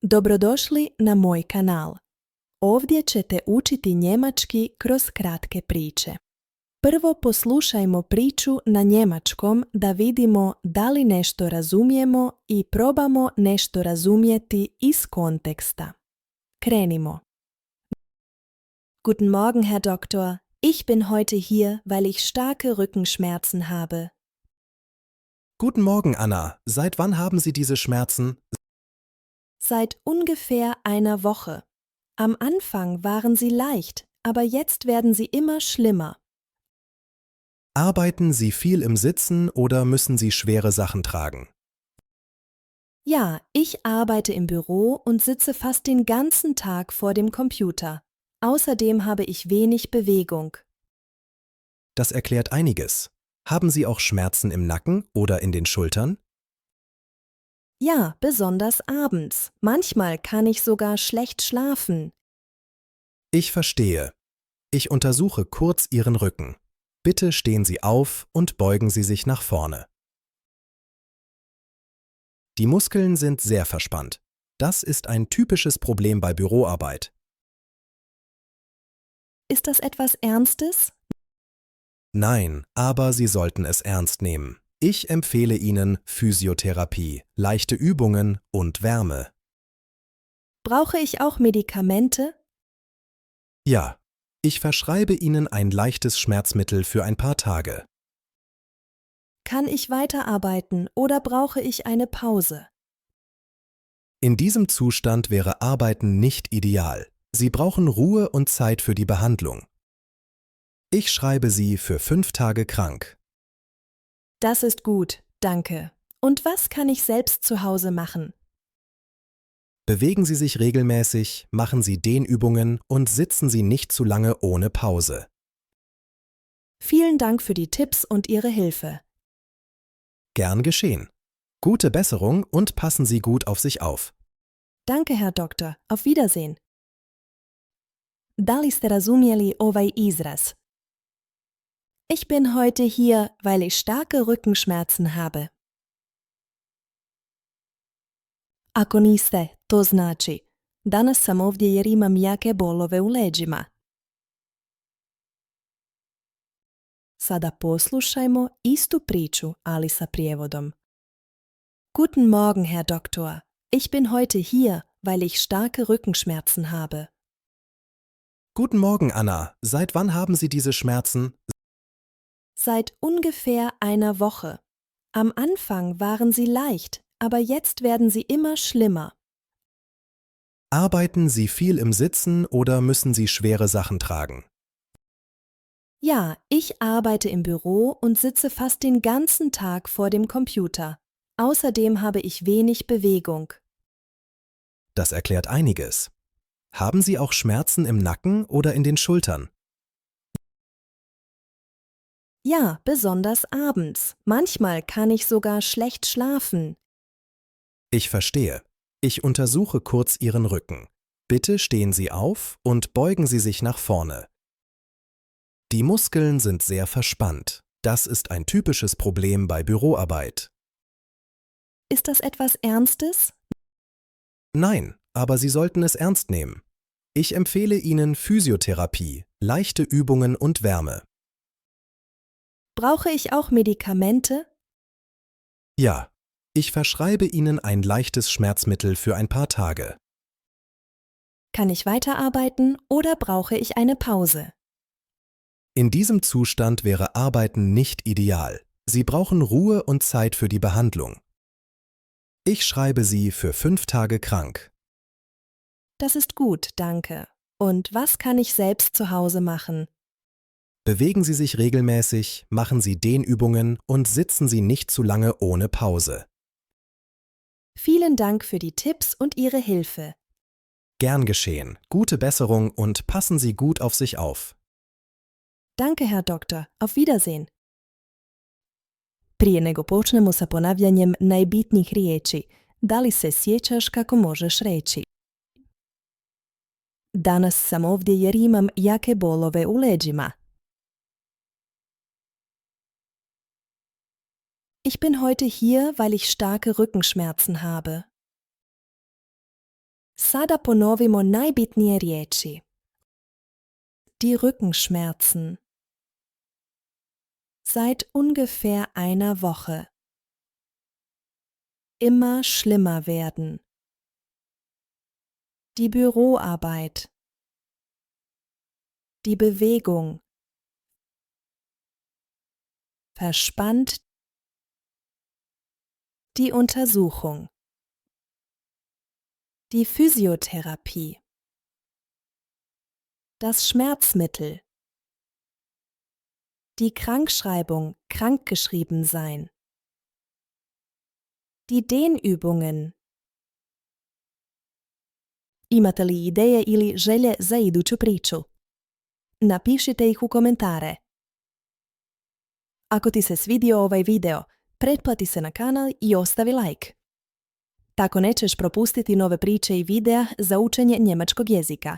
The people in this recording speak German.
Dobrodošli na moj kanal. Ovdje ćete učiti njemački kroz kratke priče. Prvo poslušajmo priču na njemačkom da vidimo da li nešto razumijemo i probamo nešto razumjeti iz konteksta. Krenimo. Guten Morgen, Herr Doktor. Ich bin heute hier, weil ich starke Rückenschmerzen habe. Guten Morgen, Anna. Seit wann haben Sie diese Schmerzen? Seit ungefähr einer Woche. Am Anfang waren sie leicht, aber jetzt werden sie immer schlimmer. Arbeiten Sie viel im Sitzen oder müssen Sie schwere Sachen tragen? Ja, ich arbeite im Büro und sitze fast den ganzen Tag vor dem Computer. Außerdem habe ich wenig Bewegung. Das erklärt einiges. Haben Sie auch Schmerzen im Nacken oder in den Schultern? Ja, besonders abends. Manchmal kann ich sogar schlecht schlafen. Ich verstehe. Ich untersuche kurz Ihren Rücken. Bitte stehen Sie auf und beugen Sie sich nach vorne. Die Muskeln sind sehr verspannt. Das ist ein typisches Problem bei Büroarbeit. Ist das etwas Ernstes? Nein, aber Sie sollten es ernst nehmen. Ich empfehle Ihnen Physiotherapie, leichte Übungen und Wärme. Brauche ich auch Medikamente? Ja, ich verschreibe Ihnen ein leichtes Schmerzmittel für ein paar Tage. Kann ich weiterarbeiten oder brauche ich eine Pause? In diesem Zustand wäre Arbeiten nicht ideal. Sie brauchen Ruhe und Zeit für die Behandlung. Ich schreibe Sie für 5 Tage krank. Das ist gut, danke. Und was kann ich selbst zu Hause machen? Bewegen Sie sich regelmäßig, machen Sie Dehnübungen und sitzen Sie nicht zu lange ohne Pause. Vielen Dank für die Tipps und Ihre Hilfe. Gern geschehen. Gute Besserung und passen Sie gut auf sich auf. Danke, Herr Doktor. Auf Wiedersehen. Da li ste razumjeli ovaj izraz? Ich bin heute hier, weil ich starke Rückenschmerzen habe. Ako niste, to znači danas sam ovdje jer imam jake bolove u leđima. Sada poslušajmo istu priču, ali sa prijevodom. Guten Morgen, Herr Doktor. Ich bin heute hier, weil ich starke Rückenschmerzen habe. Guten Morgen, Anna. Seit wann haben Sie diese Schmerzen? Seit ungefähr einer Woche. Am Anfang waren sie leicht, aber jetzt werden sie immer schlimmer. Arbeiten Sie viel im Sitzen oder müssen Sie schwere Sachen tragen? Ja, ich arbeite im Büro und sitze fast den ganzen Tag vor dem Computer. Außerdem habe ich wenig Bewegung. Das erklärt einiges. Haben Sie auch Schmerzen im Nacken oder in den Schultern? Ja, besonders abends. Manchmal kann ich sogar schlecht schlafen. Ich verstehe. Ich untersuche kurz Ihren Rücken. Bitte stehen Sie auf und beugen Sie sich nach vorne. Die Muskeln sind sehr verspannt. Das ist ein typisches Problem bei Büroarbeit. Ist das etwas Ernstes? Nein, aber Sie sollten es ernst nehmen. Ich empfehle Ihnen Physiotherapie, leichte Übungen und Wärme. Brauche ich auch Medikamente? Ja, ich verschreibe Ihnen ein leichtes Schmerzmittel für ein paar Tage. Kann ich weiterarbeiten oder brauche ich eine Pause? In diesem Zustand wäre Arbeiten nicht ideal. Sie brauchen Ruhe und Zeit für die Behandlung. Ich schreibe Sie für 5 Tage krank. Das ist gut, danke. Und was kann ich selbst zu Hause machen? Bewegen Sie sich regelmäßig, machen Sie Dehnübungen und sitzen Sie nicht zu lange ohne Pause. Vielen Dank für die Tipps und Ihre Hilfe. Gern geschehen. Gute Besserung und passen Sie gut auf sich auf. Danke, Herr Doktor. Auf Wiedersehen. Prije nego počnemo sa ponavljanjem najbitnijih riječi, da li se sjećaš kako možeš reći? Danas sam ovdje jer imam jake bolove u leđima. Ich bin heute hier, weil ich starke Rückenschmerzen habe. Sada ponovimo najbitnije riječi. Die Rückenschmerzen. Seit ungefähr einer Woche. Immer schlimmer werden. Die Büroarbeit. Die Bewegung. Verspannt. Die Untersuchung. Die Physiotherapie. Das Schmerzmittel. Die Krankschreibung, krankgeschrieben sein. Die Dehnübungen. Imate li ideje ili želje za iduću priču? Napišite ih u komentare. Ako ti se svidio ovaj video, pretplati se na kanal i ostavi like. Tako nećeš propustiti nove priče i videa za učenje njemačkog jezika.